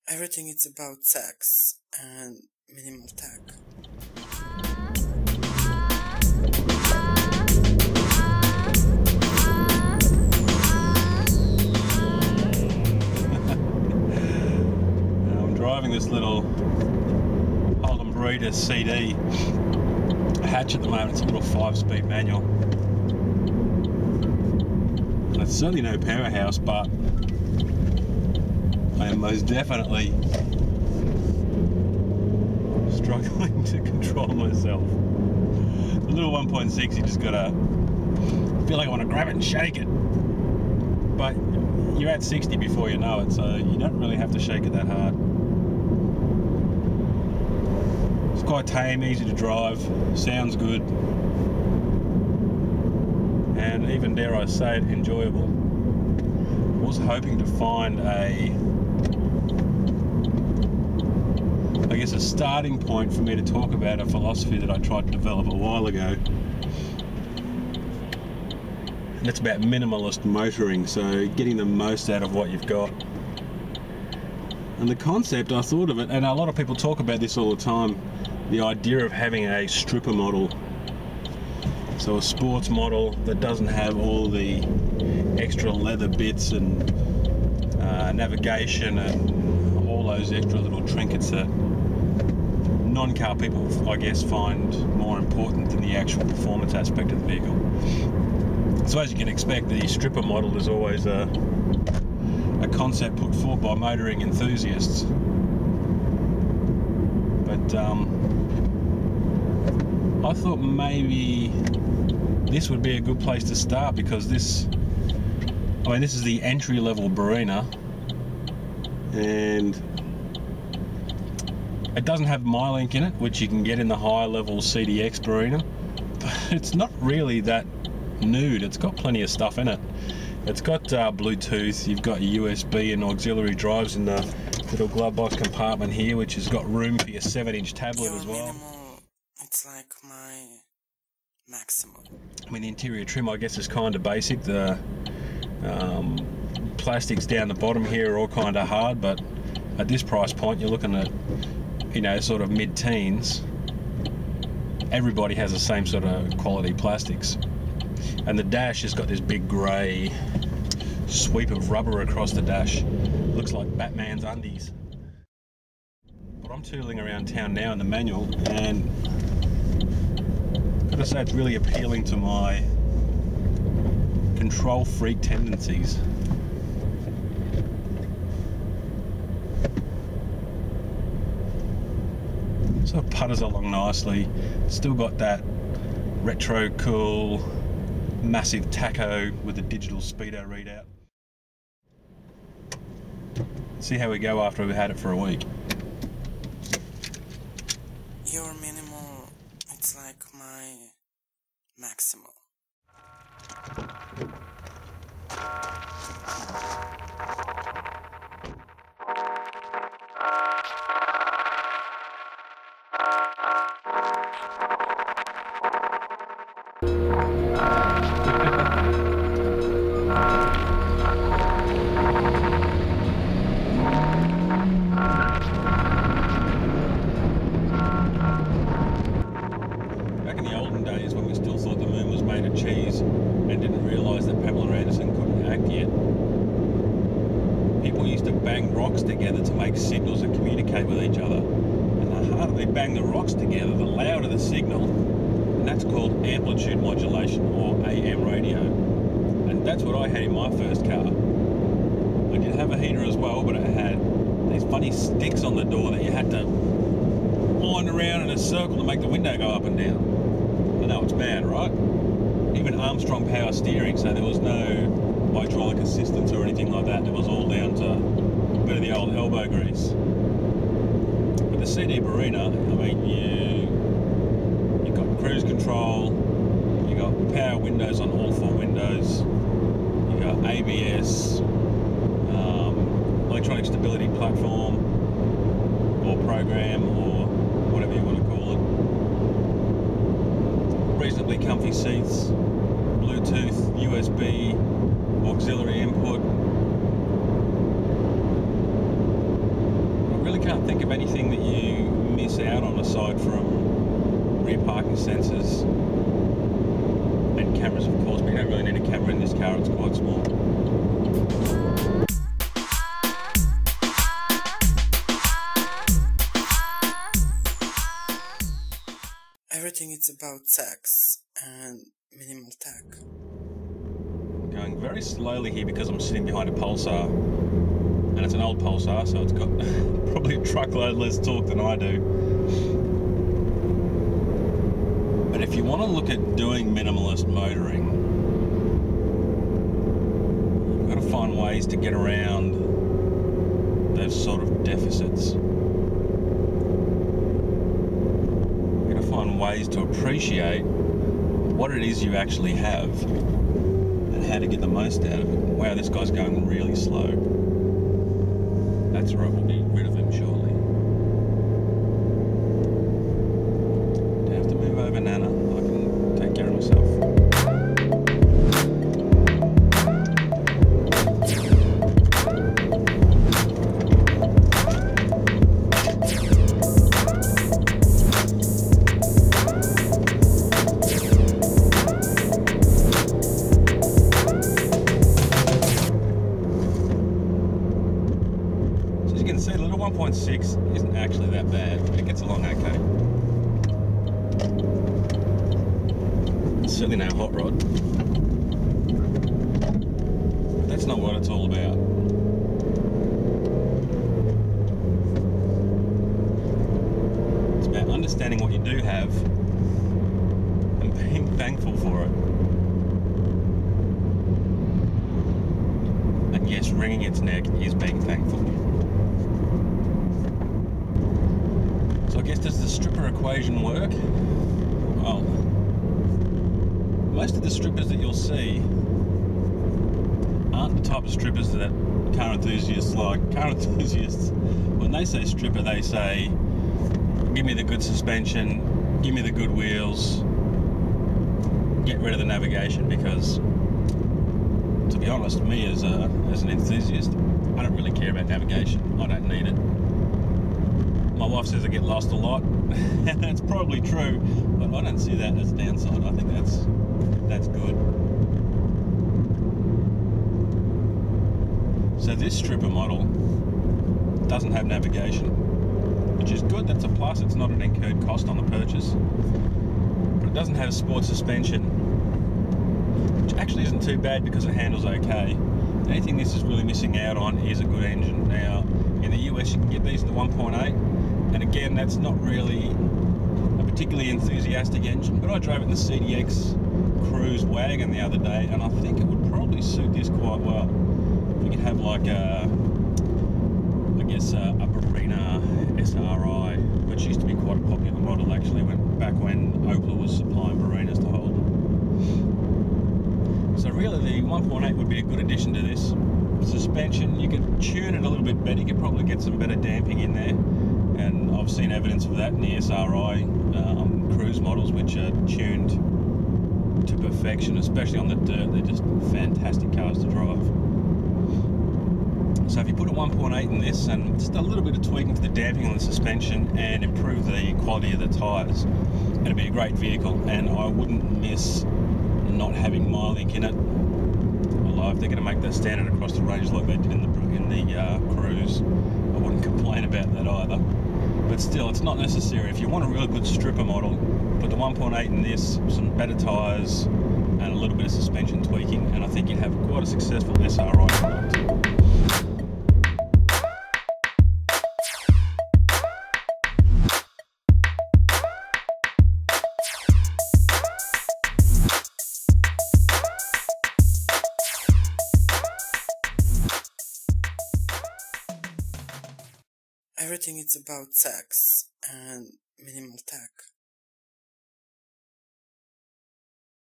Everything is about sex and minimal tech. I'm driving this little Holden Barina CD hatch at the moment. It's a little 5-speed manual. And it's certainly no powerhouse, but I am most definitely struggling to control myself. The little 1.6, you just gotta feel like I want to grab it and shake it. But you're at 60 before you know it, so you don't really have to shake it that hard. It's quite tame, easy to drive, sounds good, and even, dare I say it, enjoyable. I was hoping to find a starting point for me to talk about a philosophy that I tried to develop a while ago. And it's about minimalist motoring, so getting the most out of what you've got. And the concept, I thought of it, and a lot of people talk about this all the time, the idea of having a stripper model. So a sports model that doesn't have all the extra leather bits and navigation and all those extra little trinkets that non-car people, I guess, find more important than the actual performance aspect of the vehicle. So as you can expect, the stripper model is always a concept put forward by motoring enthusiasts. But I thought maybe this would be a good place to start, because this is the entry-level Barina, and it doesn't have MyLink in it, which you can get in the higher level CDX Barina, but it's not really that nude. It's got plenty of stuff in it. It's got Bluetooth, you've got USB and auxiliary drives in the little glove box compartment here, which has got room for your 7-inch tablet as well. Minimal, it's like my maximum. I mean, the interior trim, I guess, is kind of basic. The plastics down the bottom here are all kind of hard, but at this price point, you're looking at, you know, sort of mid-teens. Everybody has the same sort of quality plastics. And the dash has got this big grey sweep of rubber across the dash. Looks like Batman's undies. But I'm tooling around town now in the manual, and I've got to say it's really appealing to my control freak tendencies. So it putters along nicely. Still got that retro cool massive tacho with a digital speedo readout. See how we go after we've had it for a week. Your minimal, it's like my maximal. Back in the olden days, when we still thought the moon was made of cheese and didn't realise that Pamela Anderson couldn't act yet, people used to bang rocks together to make signals and communicate with each other. And the harder they bang the rocks together, the louder the signal. And that's called amplitude modulation, or AM radio. And that's what I had in my first car. I did have a heater as well, but it had these funny sticks on the door that you had to wind around in a circle to make the window go up and down. I know it's bad, right? Even Armstrong power steering, so there was no hydraulic assistance or anything like that. It was all down to a bit of the old elbow grease. But the CD Barina, I mean, you've got cruise control, you've got power windows on all 4 windows, you've got ABS, electronic stability platform, or program, or whatever you want to call it. Reasonably comfy seats, Bluetooth, USB, auxiliary input. can't think of anything that you miss out on aside from rear parking sensors and cameras, of course, but you don't really need a camera in this car, it's quite small. Everything is about sex and minimal tech. Going very slowly here because I'm sitting behind a Pulsar, and it's an old Pulsar, so it's got probably a truckload less torque than I do. But if you want to look at doing minimalist motoring, you've got to find ways to get around those sort of deficits. You've got to find ways to appreciate what it is you actually have and how to get the most out of it. Wow, this guy's going really slow. That's right, we'll be rid of him shortly. Don't have to move over, Nana. I can take care of myself. See, the little 1.6 isn't actually that bad. It gets along okay. It's certainly no hot rod. But that's not what it's all about. It's about understanding what you do have and being thankful for it. And yes, wringing its neck is being thankful. So I guess, does the stripper equation work? Well, most of the strippers that you'll see aren't the type of strippers that car enthusiasts like. Car enthusiasts, when they say stripper, they say, give me the good suspension, give me the good wheels, get rid of the navigation, because, to be honest, me as an enthusiast, I don't really care about navigation. I don't need it. My wife says I get lost a lot, and that's probably true, but I don't see that as a downside. I think that's good. So this stripper model doesn't have navigation, which is good. That's a plus. It's not an incurred cost on the purchase. But it doesn't have sport suspension, which actually isn't too bad because it handles okay. The only thing this is really missing out on is a good engine. Now, in the US, you can get these in the 1.8. And again, that's not really a particularly enthusiastic engine, but I drove it in the CDX Cruise wagon the other day, and I think it would probably suit this quite well. You could have like a Barina SRI, which used to be quite a popular model actually, back when Opel was supplying Barinas to Holden. So really the 1.8 would be a good addition to this. Suspension, you could tune it a little bit better, you could probably get some better damping in there. And I've seen evidence of that in the SRI cruise models, which are tuned to perfection, especially on the dirt. They're just fantastic cars to drive. So if you put a 1.8 in this and just a little bit of tweaking to the damping on the suspension and improve the quality of the tyres, it'd be a great vehicle, and I wouldn't miss not having Mileage in it. Although if they're going to make that standard across the range like they did in the Cruise, I wouldn't complain about that either. But still, it's not necessary. If you want a really good stripper model, put the 1.8 in this, some better tyres, and a little bit of suspension tweaking, and I think you'd have quite a successful SRI product. Everything is about sex and minimal tech.